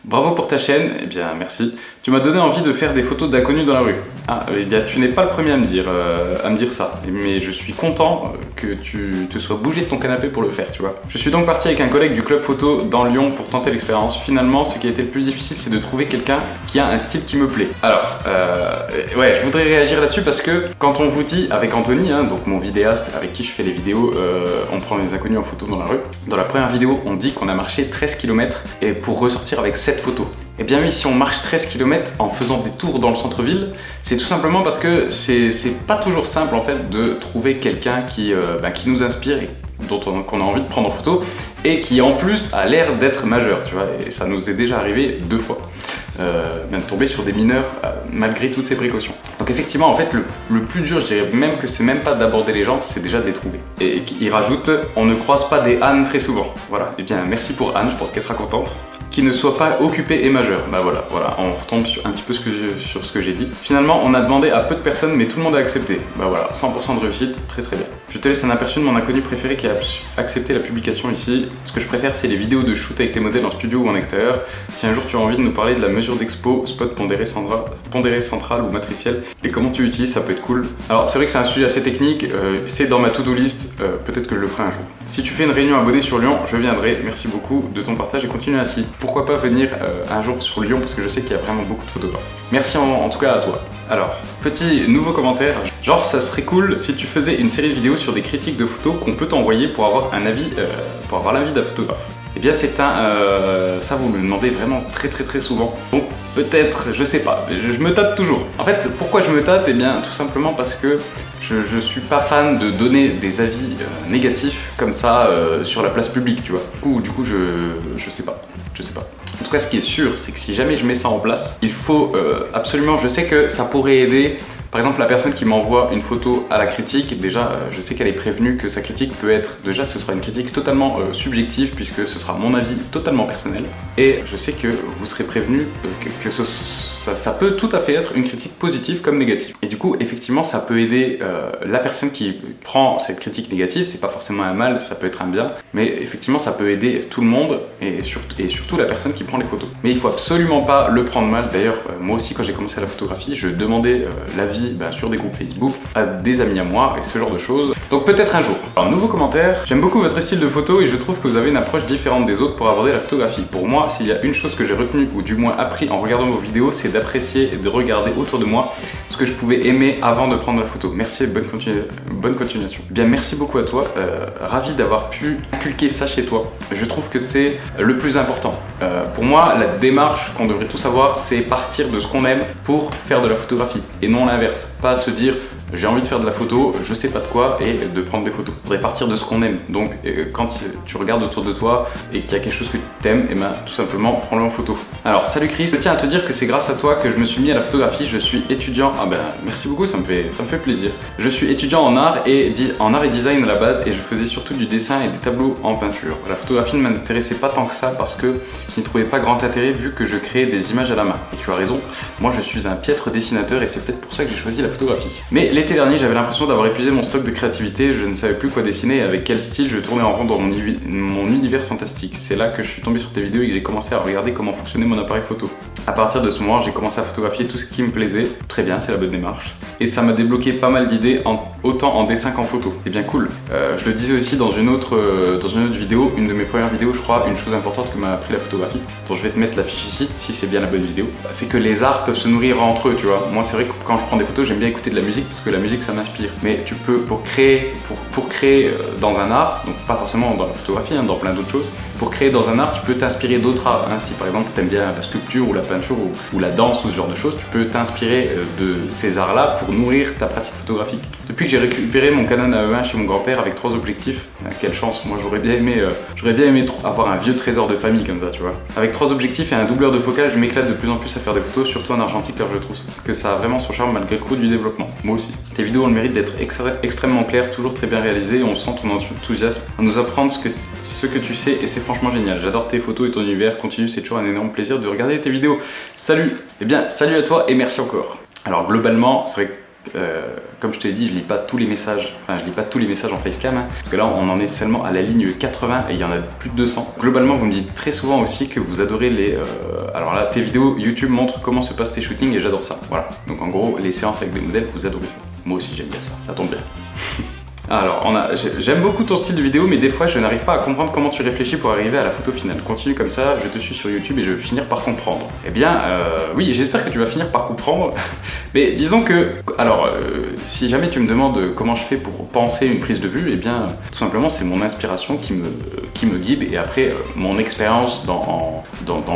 Bravo pour ta chaîne, eh bien merci. Tu m'as donné envie de faire des photos d'inconnus dans la rue. Ah, eh bien tu n'es pas le premier à me dire ça, mais je suis content que tu te sois bougé de ton canapé pour le faire, tu vois. Je suis donc parti avec un collègue du club photo dans Lyon pour tenter l'expérience. Finalement, ce qui a été le plus difficile, c'est de trouver quelqu'un qui a un style qui me plaît. Alors, ouais, je voudrais réagir là-dessus parce que quand on vous dit, avec Anthony, hein, donc mon vidéaste avec qui je fais les vidéos, on prend les inconnus en photo dans la rue. Dans la première vidéo, on dit qu'on a marché 13 km et pour ressortir avec 7 photos. Et bien oui, si on marche 13 km en faisant des tours dans le centre-ville, c'est tout simplement parce que c'est pas toujours simple en fait de trouver quelqu'un qui nous inspire et qu'on a envie de prendre en photo et qui en plus a l'air d'être majeur, tu vois, et ça nous est déjà arrivé 2 fois. De tomber sur des mineurs malgré toutes ces précautions. Donc effectivement, en fait, le plus dur, je dirais même que c'est même pas d'aborder les gens, c'est déjà de les trouver. Et il rajoute, on ne croise pas des Anne très souvent. Voilà, et bien merci pour Anne, je pense qu'elle sera contente. Qui ne soit pas occupé et majeur. Bah voilà, on retombe sur un petit peu sur ce que j'ai dit. Finalement, on a demandé à peu de personnes, mais tout le monde a accepté. Bah voilà, 100% de réussite, très très bien. Je te laisse un aperçu de mon inconnu préféré qui a accepté la publication ici. Ce que je préfère, c'est les vidéos de shoot avec tes modèles en studio ou en extérieur. Si un jour tu as envie de nous parler de la mesure d'expo, spot pondéré central ou matriciel, et comment tu l'utilises, ça peut être cool. Alors c'est vrai que c'est un sujet assez technique, c'est dans ma to-do list, peut-être que je le ferai un jour. Si tu fais une réunion abonnée sur Lyon, je viendrai. Merci beaucoup de ton partage et continue ainsi. Pourquoi pas venir un jour sur Lyon parce que je sais qu'il y a vraiment beaucoup de photographes. Merci en tout cas à toi. Alors, petit nouveau commentaire, genre ça serait cool si tu faisais une série de vidéos sur des critiques de photos qu'on peut t'envoyer pour avoir un avis, pour avoir l'avis d'un photographe. Eh bien c'est ça vous me demandez vraiment très souvent. Bon, peut-être, je sais pas, je me tâte toujours. En fait, pourquoi je me tâte? Eh bien tout simplement parce que je suis pas fan de donner des avis négatifs comme ça sur la place publique, tu vois. Du coup je sais pas. En tout cas, ce qui est sûr, c'est que si jamais je mets ça en place, il faut absolument, je sais que ça pourrait aider. Par exemple, la personne qui m'envoie une photo à la critique, déjà, je sais qu'elle est prévenue que sa critique peut être, déjà, ce sera une critique totalement subjective puisque ce sera mon avis totalement personnel. Et je sais que vous serez prévenu que ça peut tout à fait être une critique positive comme négative. Et du coup, effectivement, ça peut aider la personne qui prend cette critique négative. C'est pas forcément un mal, ça peut être un bien, mais effectivement, ça peut aider tout le monde et surtout la personne qui prend les photos. Mais il faut absolument pas le prendre mal. D'ailleurs, moi aussi, quand j'ai commencé la photographie, je demandais l'avis sur des groupes Facebook à des amis à moi et ce genre de choses. Donc peut-être un jour. Alors nouveau commentaire, j'aime beaucoup votre style de photo et je trouve que vous avez une approche différente des autres pour aborder la photographie. Pour moi, s'il y a une chose que j'ai retenue ou du moins appris en regardant vos vidéos, c'est d'apprécier et de regarder autour de moi ce que je pouvais aimer avant de prendre la photo. Merci et bonne continuation. Bien, merci beaucoup à toi, ravi d'avoir pu inculquer ça chez toi. Je trouve que c'est le plus important. Pour moi, la démarche qu'on devrait tous avoir, c'est partir de ce qu'on aime pour faire de la photographie et non l'inverse. Pas se dire j'ai envie de faire de la photo, je sais pas de quoi et de prendre des photos. Il faudrait partir de ce qu'on aime. Donc quand tu regardes autour de toi et qu'il y a quelque chose que tu aimes, et ben tout simplement prends-le en photo. Alors salut Chris, je tiens à te dire que c'est grâce à toi que je me suis mis à la photographie. Je suis étudiant. Ah ben merci beaucoup, ça me fait plaisir. Je suis étudiant en art et design à la base et je faisais surtout du dessin et des tableaux en peinture. La photographie ne m'intéressait pas tant que ça parce que je n'y trouvais pas grand intérêt vu que je créais des images à la main. Et tu as raison, moi je suis un piètre dessinateur et c'est peut-être pour ça que j'ai choisi la photographie. Mais l'été dernier, j'avais l'impression d'avoir épuisé mon stock de créativité, je ne savais plus quoi dessiner et avec quel style je tournais en rond dans mon univers fantastique. C'est là que je suis tombé sur tes vidéos et que j'ai commencé à regarder comment fonctionnait mon appareil photo. À partir de ce moment, j'ai commencé à photographier tout ce qui me plaisait. Très bien, c'est la bonne démarche. Et ça m'a débloqué pas mal d'idées, autant en dessin qu'en photo. C'est bien cool. Je le disais aussi dans une autre vidéo, une de mes premières vidéos, je crois, une chose importante que m'a appris la photographie, dont je vais te mettre l'affiche ici, si c'est bien la bonne vidéo, c'est que les arts peuvent se nourrir entre eux, tu vois. Moi, c'est vrai que quand je prends des photos, j'aime bien écouter de la musique parce que la musique, ça m'inspire. Mais tu peux, pour créer dans un art, donc pas forcément dans la photographie, hein, dans plein d'autres choses, pour créer dans un art, tu peux t'inspirer d'autres arts. Hein. Si par exemple tu aimes bien la sculpture ou la peinture ou la danse ou ce genre de choses, tu peux t'inspirer de ces arts-là pour nourrir ta pratique photographique. Depuis que j'ai récupéré mon Canon AE1 chez mon grand-père avec 3 objectifs, quelle chance, moi j'aurais bien aimé avoir un vieux trésor de famille comme ça, tu vois. Avec 3 objectifs et un doubleur de focale, je m'éclate de plus en plus à faire des photos, surtout en argentique car je trouve que ça a vraiment son charme malgré le coût du développement. Moi aussi. Tes vidéos ont le mérite d'être extrêmement claires, toujours très bien réalisées et on sent ton enthousiasme à nous apprendre ce que tu sais et c'est franchement génial. J'adore tes photos et ton univers, continue, c'est toujours un énorme plaisir de regarder tes vidéos. Salut! Eh bien, salut à toi et merci encore. Alors globalement, c'est vrai que Comme je te l'ai dit, je lis pas tous les messages, enfin je lis pas tous les messages en facecam, hein, parce que là on en est seulement à la ligne 80 et il y en a plus de 200. Globalement, vous me dites très souvent aussi que vous adorez les... alors là, tes vidéos YouTube montrent comment se passent tes shootings et j'adore ça. Voilà, donc en gros, les séances avec des modèles, vous adorez ça. Moi aussi j'aime bien ça tombe bien. Alors, j'aime beaucoup ton style de vidéo, mais des fois je n'arrive pas à comprendre comment tu réfléchis pour arriver à la photo finale. Continue comme ça, je te suis sur YouTube et je vais finir par comprendre. Eh bien, oui, j'espère que tu vas finir par comprendre. Mais disons que, alors, si jamais tu me demandes comment je fais pour penser une prise de vue, eh bien, tout simplement, c'est mon inspiration qui me guide et après, mon expérience dans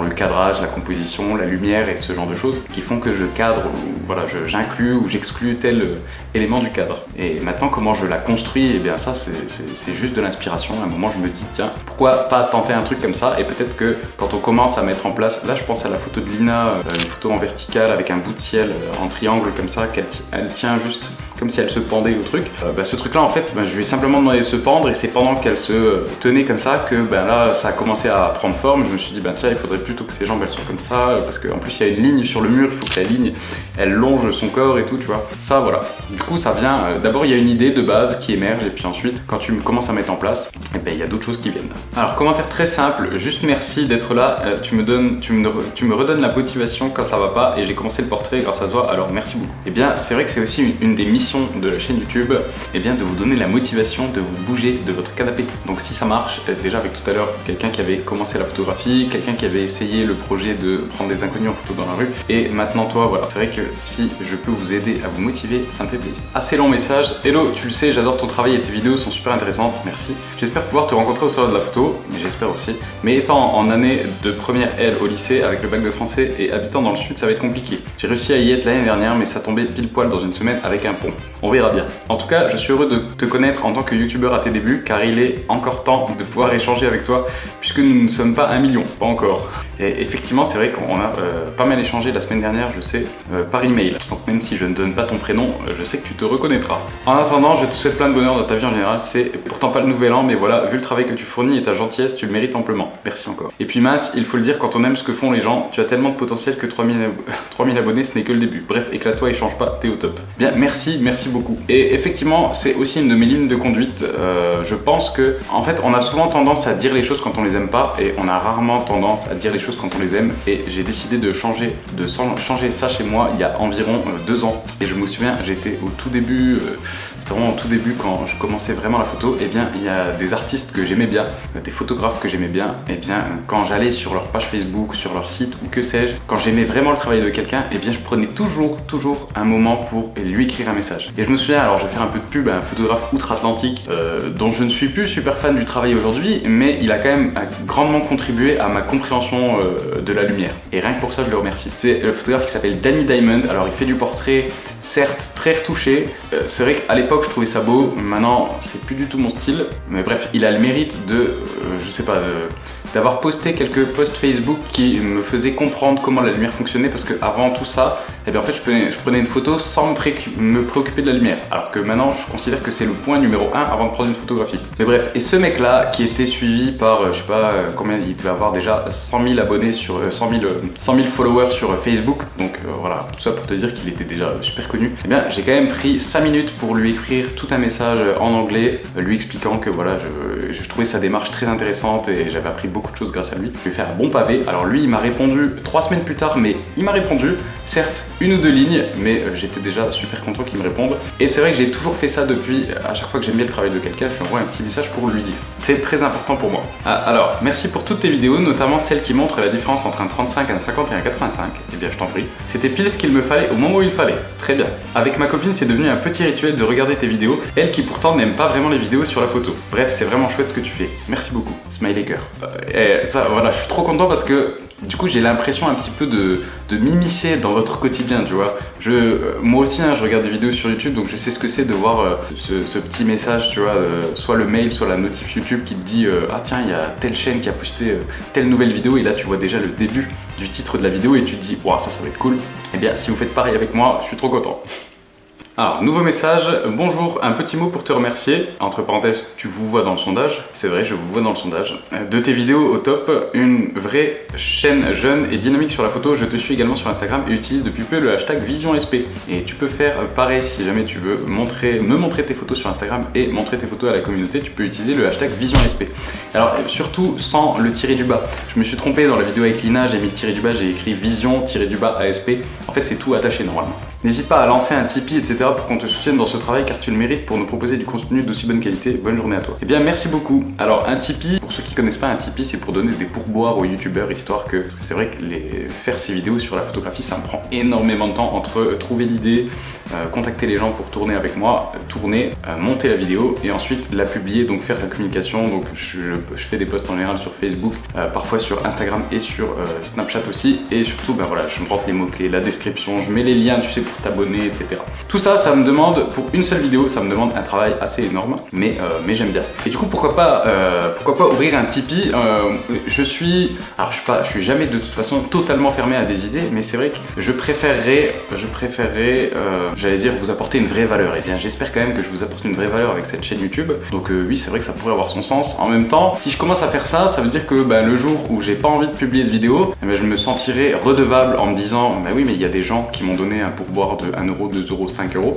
le cadrage, la composition, la lumière et ce genre de choses qui font que je cadre, ou voilà, j'inclus ou j'exclus tel élément du cadre. Et maintenant, comment je la construit, et bien ça c'est juste de l'inspiration. À un moment je me dis tiens, pourquoi pas tenter un truc comme ça, et peut-être que quand on commence à mettre en place, là je pense à la photo de Lina, une photo en verticale avec un bout de ciel en triangle comme ça, elle tient juste comme si elle se pendait au truc. Ce truc là en fait, je lui ai simplement demandé de se pendre et c'est pendant qu'elle se tenait comme ça que là ça a commencé à prendre forme. Je me suis dit tiens, il faudrait plutôt que ses jambes elles soient comme ça, parce qu'en plus il y a une ligne sur le mur, il faut que la ligne elle longe son corps et tout, tu vois. Ça voilà. Du coup ça vient, d'abord il y a une idée de base qui émerge et puis ensuite quand tu commences à mettre en place, il y a d'autres choses qui viennent. Alors commentaire très simple, juste merci d'être là, tu me redonnes la motivation quand ça va pas et j'ai commencé le portrait grâce à toi, alors merci beaucoup. Et bien c'est vrai que c'est aussi une des missions de la chaîne YouTube, et bien de vous donner la motivation de vous bouger de votre canapé. Donc si ça marche, déjà avec tout à l'heure quelqu'un qui avait commencé la photographie, quelqu'un qui avait essayé le projet de prendre des inconnus en photo dans la rue, et maintenant toi, voilà. C'est vrai que si je peux vous aider à vous motiver, ça me fait plaisir. Assez long message. Hello, tu le sais, j'adore ton travail et tes vidéos sont super intéressantes, merci. J'espère pouvoir te rencontrer au salon de la photo, j'espère aussi. Mais étant en année de première L au lycée avec le bac de français et habitant dans le sud, ça va être compliqué. J'ai réussi à y être l'année dernière, mais ça tombait pile poil dans une semaine avec un pont. On verra bien. En tout cas, je suis heureux de te connaître en tant que youtubeur à tes débuts, car il est encore temps de pouvoir échanger avec toi, puisque nous ne sommes pas 1 million, pas encore. Et effectivement, c'est vrai qu'on a pas mal échangé la semaine dernière, je sais, par email. Donc même si je ne donne pas ton prénom, je sais que tu te reconnaîtras. En attendant, je te souhaite plein de bonheur dans ta vie en général. C'est pourtant pas le nouvel an, mais voilà, vu le travail que tu fournis et ta gentillesse, tu le mérites amplement. Merci encore. Et puis mince, il faut le dire, quand on aime ce que font les gens, tu as tellement de potentiel que 3000 abonnés, ce n'est que le début. Bref, éclate-toi et change pas, t'es au top. Bien, merci beaucoup. Et effectivement, c'est aussi une de mes lignes de conduite. Je pense que, en fait, on a souvent tendance à dire les choses quand on les aime pas, et on a rarement tendance à dire les choses quand on les aime. Et j'ai décidé de changer ça chez moi il y a environ 2 ans. Et je me souviens, j'étais au tout début, c'était vraiment au tout début quand je commençais vraiment la photo. Et bien, il y a des artistes que j'aimais bien, des photographes que j'aimais bien. Et bien, quand j'allais sur leur page Facebook, sur leur site ou que sais-je, quand j'aimais vraiment le travail de quelqu'un, et bien, je prenais toujours un moment pour lui écrire un message. Et je me souviens, alors je vais faire un peu de pub, un photographe outre-Atlantique dont je ne suis plus super fan du travail aujourd'hui, mais il a quand même grandement contribué à ma compréhension de la lumière. Et rien que pour ça, je le remercie. C'est le photographe qui s'appelle Danny Diamond. Alors il fait du portrait, certes très retouché. C'est vrai qu'à l'époque je trouvais ça beau, maintenant c'est plus du tout mon style. Mais bref, il a le mérite de, je sais pas, d'avoir posté quelques posts Facebook qui me faisaient comprendre comment la lumière fonctionnait, parce que avant tout ça, eh bien en fait je prenais une photo sans me préoccuper de la lumière, alors que maintenant je considère que c'est le point numéro 1 avant de prendre une photographie. Mais bref, et ce mec là qui était suivi par je sais pas combien, il devait avoir déjà 100 000 abonnés sur 100 000 followers sur Facebook, donc voilà, tout ça pour te dire qu'il était déjà super connu. Eh bien j'ai quand même pris 5 minutes pour lui écrire tout un message en anglais, lui expliquant que voilà, je trouvais sa démarche très intéressante et j'avais appris beaucoup de choses grâce à lui. Je lui ai fait un bon pavé. Alors lui il m'a répondu 3 semaines plus tard, mais il m'a répondu, certes 1 ou 2 lignes, mais j'étais déjà super content qu'il me réponde. Et c'est vrai que j'ai toujours fait ça depuis, à chaque fois que j'aime bien le travail de quelqu'un, je lui envoie un petit message pour lui dire. C'est très important pour moi. Alors, merci pour toutes tes vidéos, notamment celles qui montrent la différence entre un 35, un 50 et un 85. Eh bien je t'en prie. C'était pile ce qu'il me fallait au moment où il fallait. Très bien. Avec ma copine, c'est devenu un petit rituel de regarder tes vidéos, elle qui pourtant n'aime pas vraiment les vidéos sur la photo. Bref, c'est vraiment chouette ce que tu fais. Merci beaucoup. Smiley cœur. Et ça, voilà, je suis trop content parce que du coup j'ai l'impression un petit peu de m'immiscer dans votre quotidien, tu vois. Moi aussi je regarde des vidéos sur YouTube, donc je sais ce que c'est de voir ce petit message, tu vois, soit le mail, soit la notif YouTube qui te dit ah tiens, il y a telle chaîne qui a posté telle nouvelle vidéo, et là tu vois déjà le début du titre de la vidéo et tu te dis waouh, ça va être cool. Et bien si vous faites pareil avec moi, je suis trop content. Alors, nouveau message, bonjour, un petit mot pour te remercier. Entre parenthèses, tu vous vois dans le sondage. C'est vrai, je vous vois dans le sondage. De tes vidéos au top, une vraie chaîne jeune et dynamique sur la photo. Je te suis également sur Instagram et utilise depuis peu le hashtag VisionSP. Et tu peux faire pareil si jamais tu veux me montrer tes photos sur Instagram et montrer tes photos à la communauté. Tu peux utiliser le hashtag VisionSP. Alors, surtout sans le tirer du bas. Je me suis trompé dans la vidéo avec Lina, j'ai mis le tirer du bas, j'ai écrit Vision-du-bas ASP. En fait, c'est tout attaché normalement. N'hésite pas à lancer un Tipeee, etc. pour qu'on te soutienne dans ce travail car tu le mérites pour nous proposer du contenu d'aussi bonne qualité. Bonne journée à toi. Eh bien, merci beaucoup. Alors, un Tipeee, pour ceux qui connaissent pas, un Tipeee, c'est pour donner des pourboires aux youtubeurs, histoire que... Parce que c'est vrai que faire ces vidéos sur la photographie, ça me prend énormément de temps entre trouver l'idée, contacter les gens pour tourner avec moi, monter la vidéo et ensuite la publier, donc faire la communication. Donc, je fais des posts en général sur Facebook, parfois sur Instagram et sur Snapchat aussi. Et surtout, ben voilà, je me rentre les mots-clés, la description, je mets les liens, tu sais, pour t'abonner, etc. Tout ça, ça me demande, pour une seule vidéo, ça me demande un travail assez énorme, mais j'aime bien. Et du coup, pourquoi pas ouvrir un Tipeee. Je suis jamais de toute façon totalement fermé à des idées, mais c'est vrai que je préférerais, j'allais dire, vous apporter une vraie valeur. Et bien, j'espère quand même que je vous apporte une vraie valeur avec cette chaîne YouTube. Donc oui, c'est vrai que ça pourrait avoir son sens. En même temps, si je commence à faire ça, ça veut dire que le jour où j'ai pas envie de publier de vidéo, je me sentirais redevable en me disant, oui, mais il y a des gens qui m'ont donné un pourboire de 1 euro, 2 euros, 5 euros.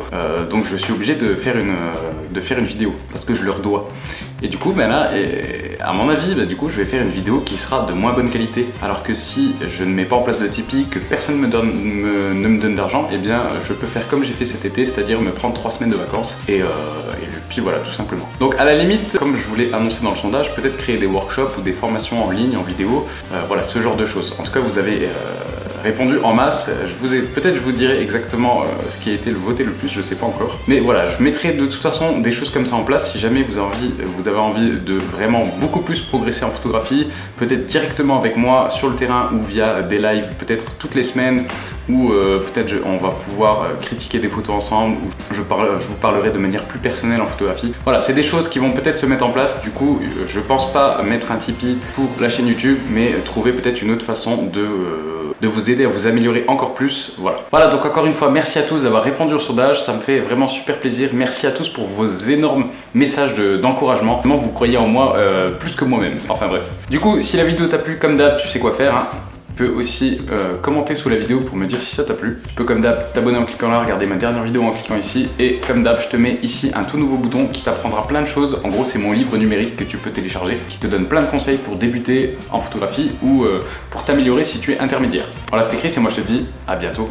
Donc je suis obligé de faire une vidéo parce que je leur dois. Et du coup, là, à mon avis, du coup, je vais faire une vidéo qui sera de moins bonne qualité. Alors que si je ne mets pas en place de Tipeee, que personne ne me donne d'argent, eh bien, je peux faire comme j'ai fait cet été, c'est-à-dire me prendre 3 semaines de vacances. Et puis voilà, tout simplement. Donc à la limite, comme je vous l'ai annoncé dans le sondage, peut-être créer des workshops ou des formations en ligne, en vidéo, voilà, ce genre de choses. En tout cas, vous avez répondu en masse. Je vous dirai exactement ce qui a été voté le plus, je sais pas encore. Mais voilà, je mettrai de toute façon des choses comme ça en place si jamais vous avez envie de vraiment beaucoup plus progresser en photographie, peut-être directement avec moi sur le terrain ou via des lives, peut-être toutes les semaines, ou peut-être on va pouvoir critiquer des photos ensemble, ou je vous parlerai de manière plus personnelle en photographie. Voilà, c'est des choses qui vont peut-être se mettre en place. Du coup, je pense pas mettre un Tipeee pour la chaîne YouTube, mais trouver peut-être une autre façon de vous aider à vous améliorer encore plus. Voilà, donc encore une fois, merci à tous d'avoir répondu au sondage, ça me fait vraiment super plaisir. Merci à tous pour vos énormes messages d'encouragement. Vraiment, vous croyez en moi plus que moi-même. Enfin bref. Du coup, si la vidéo t'a plu, comme d'hab, tu sais quoi faire, hein. Tu peux aussi commenter sous la vidéo pour me dire si ça t'a plu. Tu peux comme d'hab t'abonner en cliquant là, regarder ma dernière vidéo en cliquant ici. Et comme d'hab, je te mets ici un tout nouveau bouton qui t'apprendra plein de choses. En gros, c'est mon livre numérique que tu peux télécharger, qui te donne plein de conseils pour débuter en photographie ou pour t'améliorer si tu es intermédiaire. Voilà, c'est écrit, c'est moi, je te dis à bientôt.